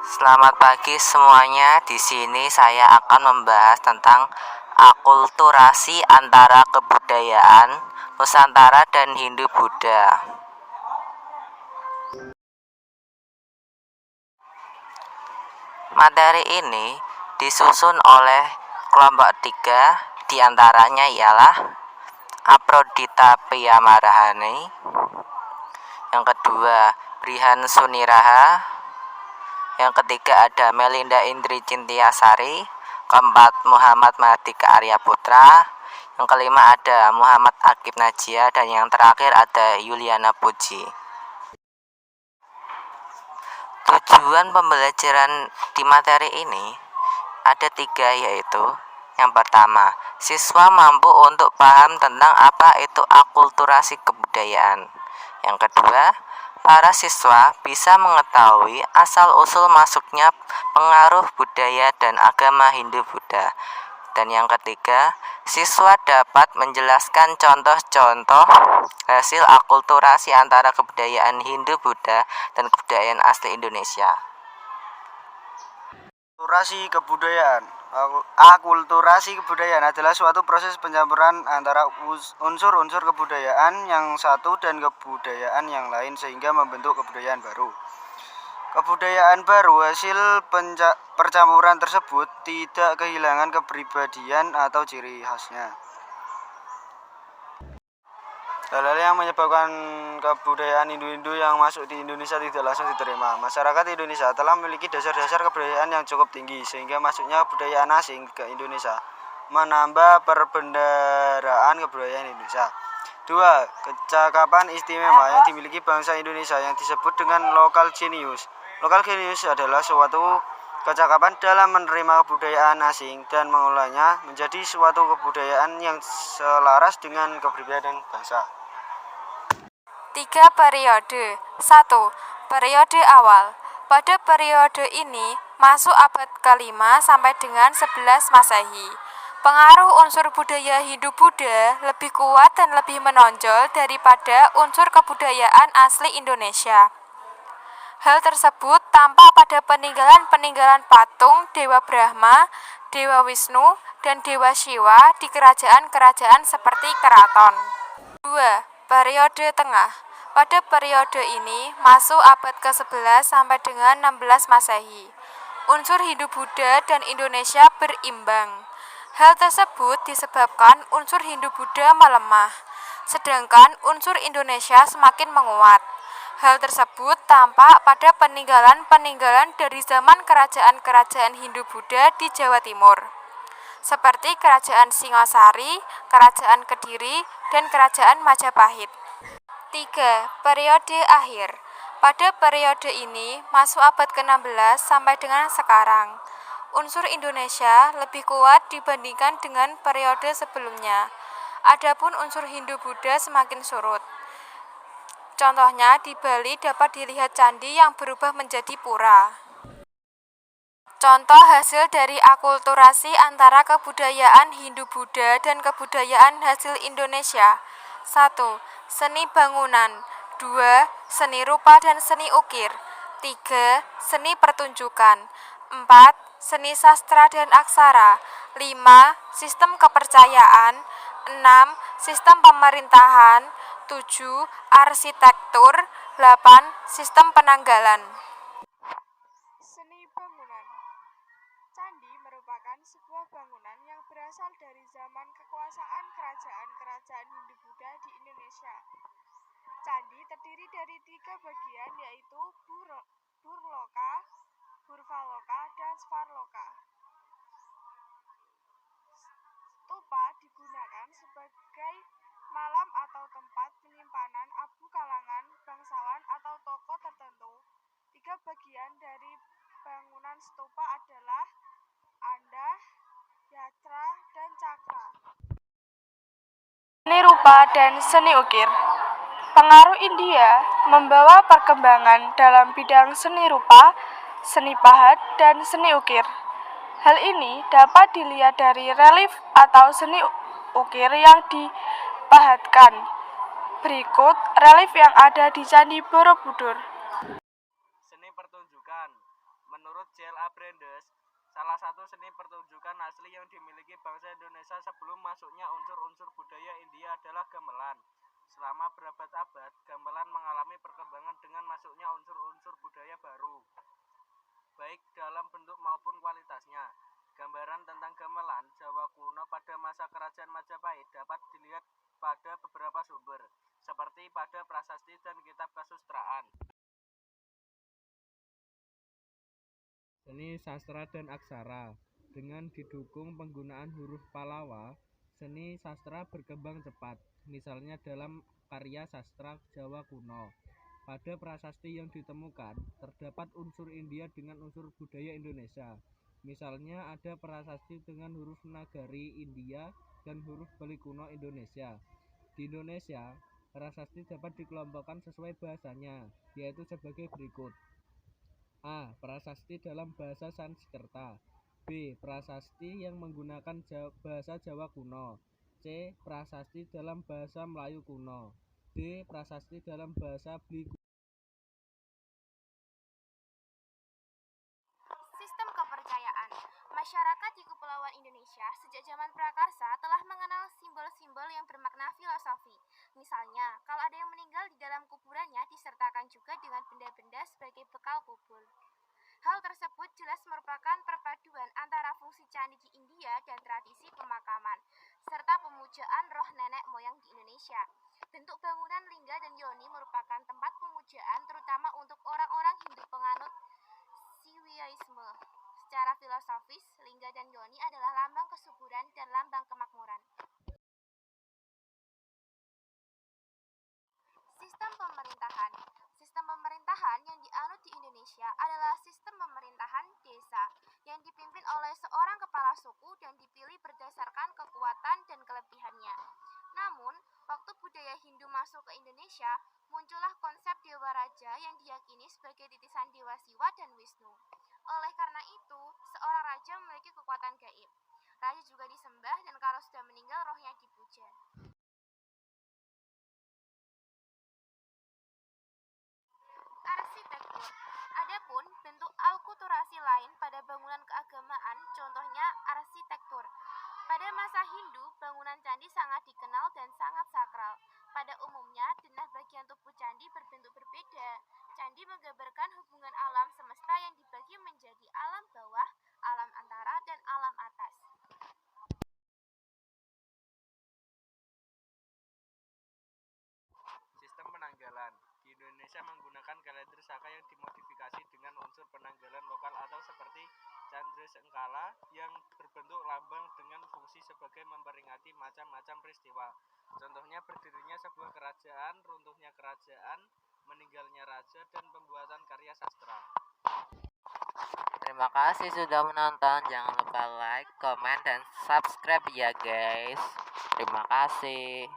Selamat pagi semuanya. Di sini saya akan membahas tentang akulturasi antara kebudayaan Nusantara dan Hindu-Buddha. Materi ini disusun oleh kelompok 3, diantaranya ialah Aprodita Piyamarahani, yang kedua Brihan Suniraha, yang ketiga ada Melinda Indri Cintiasari, keempat Muhammad Mahardika Arya Putra, yang kelima ada Muhammad Akib Najia, dan yang terakhir ada Yuliana Puji. Tujuan pembelajaran di materi ini ada 3, yaitu yang pertama, siswa mampu untuk paham tentang apa itu akulturasi kebudayaan. Yang kedua, para siswa bisa mengetahui asal-usul masuknya pengaruh budaya dan agama Hindu-Buddha. Dan yang ketiga, siswa dapat menjelaskan contoh-contoh hasil akulturasi antara kebudayaan Hindu-Buddha dan kebudayaan asli Indonesia. Akulturasi kebudayaan. Akulturasi kebudayaan adalah suatu proses pencampuran antara unsur-unsur kebudayaan yang satu dan kebudayaan yang lain sehingga membentuk kebudayaan baru. Kebudayaan baru hasil percampuran tersebut tidak kehilangan kepribadian atau ciri khasnya. Hal-hal yang menyebabkan kebudayaan Hindu-Hindu yang masuk di Indonesia tidak langsung diterima. Masyarakat Indonesia telah memiliki dasar-dasar kebudayaan yang cukup tinggi sehingga masuknya kebudayaan asing ke Indonesia menambah perbendaharaan kebudayaan Indonesia. 2. Kecakapan istimewa yang dimiliki bangsa Indonesia yang disebut dengan local genius. Local genius adalah suatu kecakapan dalam menerima kebudayaan asing dan mengolahnya menjadi suatu kebudayaan yang selaras dengan kepribadian bangsa. 3 periode. 1. Periode awal. Pada periode ini masuk abad ke-5 sampai dengan 11 Masehi. Pengaruh unsur budaya Hindu-Buddha lebih kuat dan lebih menonjol daripada unsur kebudayaan asli Indonesia. Hal tersebut tampak pada peninggalan-peninggalan patung Dewa Brahma, Dewa Wisnu, dan Dewa Siwa di kerajaan-kerajaan seperti keraton. 2. Periode tengah. Pada periode ini masuk abad ke-11 sampai dengan 16 Masehi. Unsur Hindu-Buddha dan Indonesia berimbang. Hal tersebut disebabkan unsur Hindu-Buddha melemah, sedangkan unsur Indonesia semakin menguat. Hal tersebut tampak pada peninggalan-peninggalan dari zaman kerajaan-kerajaan Hindu-Buddha di Jawa Timur, seperti Kerajaan Singasari, Kerajaan Kediri, dan Kerajaan Majapahit. 3. Periode akhir. Pada periode ini masuk abad ke-16 sampai dengan sekarang. Unsur Indonesia lebih kuat dibandingkan dengan periode sebelumnya. Adapun unsur Hindu-Buddha semakin surut. Contohnya di Bali dapat dilihat candi yang berubah menjadi pura. Contoh hasil dari akulturasi antara kebudayaan Hindu-Buddha dan kebudayaan hasil Indonesia. 1. Seni bangunan. 2. Seni rupa dan seni ukir. 3. Seni pertunjukan. 4. Seni sastra dan aksara. 5. Sistem kepercayaan. 6. Sistem pemerintahan. 7. Arsitektur. 8. Sistem penanggalan. Seni bangunan. Candi merupakan sebuah bangunan yang berasal dari zaman kekuasaan kerajaan-kerajaan Hindu-Buddha di Indonesia. Candi terdiri dari 3 bagian, yaitu Burloka, Burvaloka, dan Svarloka. Stupa digunakan sebagai malam atau tempat penyimpanan abu kalangan bangsawan atau tokoh tertentu. 3 bagian dari bangunan stupa adalah Anda, Yatra, dan Cakra. Seni rupa dan seni ukir. Pengaruh India membawa perkembangan dalam bidang seni rupa, seni pahat, dan seni ukir. Hal ini dapat dilihat dari relief atau seni ukir yang dipahatkan. Berikut relief yang ada di Candi Borobudur. Seni pertunjukan Menurut C.L.A. Brandes, salah satu seni pertunjukan asli yang dimiliki bangsa Indonesia sebelum masuknya unsur-unsur budaya India adalah gamelan. Selama berabad-abad, gamelan mengalami perkembangan dengan masuknya unsur-unsur budaya baru, baik dalam bentuk maupun kualitasnya. Gambaran tentang gamelan Jawa kuno pada masa Kerajaan Majapahit dapat dilihat pada beberapa sumber, seperti pada prasasti dan kitab kasustraan. Seni sastra dan aksara. Dengan didukung penggunaan huruf Pallawa, seni sastra berkembang cepat. Misalnya dalam karya sastra Jawa kuno. Pada prasasti yang ditemukan, terdapat unsur India dengan unsur budaya Indonesia. Misalnya ada prasasti dengan huruf Nagari India dan huruf Bali kuno Indonesia. Di Indonesia, prasasti dapat dikelompokkan sesuai bahasanya, yaitu sebagai berikut. A. Prasasti dalam bahasa Sanskerta. B. Prasasti yang menggunakan bahasa Jawa kuno. C. Prasasti dalam bahasa Melayu kuno. D. Prasasti dalam bahasa Bali kuno. Sistem kepercayaan. Masyarakat di Kepulauan Indonesia sejak zaman prakarsa telah mengenal simbol-simbol yang bermakna filosofi. Misalnya, kalau ada yang meninggal di dalam kuburannya disertakan juga dengan benda-benda sebagai bekal kubur. Hal tersebut jelas merupakan perpaduan antara fungsi candi di India dan tradisi pemakaman, serta pemujaan roh nenek moyang di Indonesia. Bentuk bangunan lingga dan yoni merupakan tempat pemujaan terutama untuk orang-orang Hindu penganut Siwaisme. Secara filosofis, lingga dan yoni adalah lambang kesuburan dan lambang kemakmuran. Sistem pemerintahan. Sistem pemerintahan yang dianut di Indonesia adalah sistem pemerintahan desa yang dipimpin oleh seorang kepala suku dan dipilih berdasarkan kekuatan dan kelebihannya. Namun, waktu budaya Hindu masuk ke Indonesia, muncullah konsep Dewa Raja yang diyakini sebagai titisan Dewa Siwa dan Wisnu. Oleh karena itu, seorang raja memiliki kekuatan gaib. Raja juga disembah dan kalau sudah meninggal rohnya dipuja. Arsitektur. Adapun bentuk alkulturasi lain pada bangunan keagamaan, contohnya arsitektur. Pada masa Hindu, bangunan candi sangat dikenal dan sangat sakral. Pada umumnya, denah bagian tubuh candi berbentuk berbeda. Candi menggambarkan hubungan alam semesta yang dibagi menjadi alam bawah, alam antara, dan alam atas. Sistem penanggalan. Di Indonesia menggunakan kalender Saka yang dimodifikasi dengan unsur penanggalan lokal atau seperti Candra yang berbentuk lambang dengan fungsi sebagai memperingati macam-macam peristiwa. Contohnya berdirinya sebuah kerajaan, runtuhnya kerajaan, meninggalnya raja, dan pembuatan karya sastra. Terima kasih sudah menonton. Jangan lupa like, comment, dan subscribe ya guys. Terima kasih.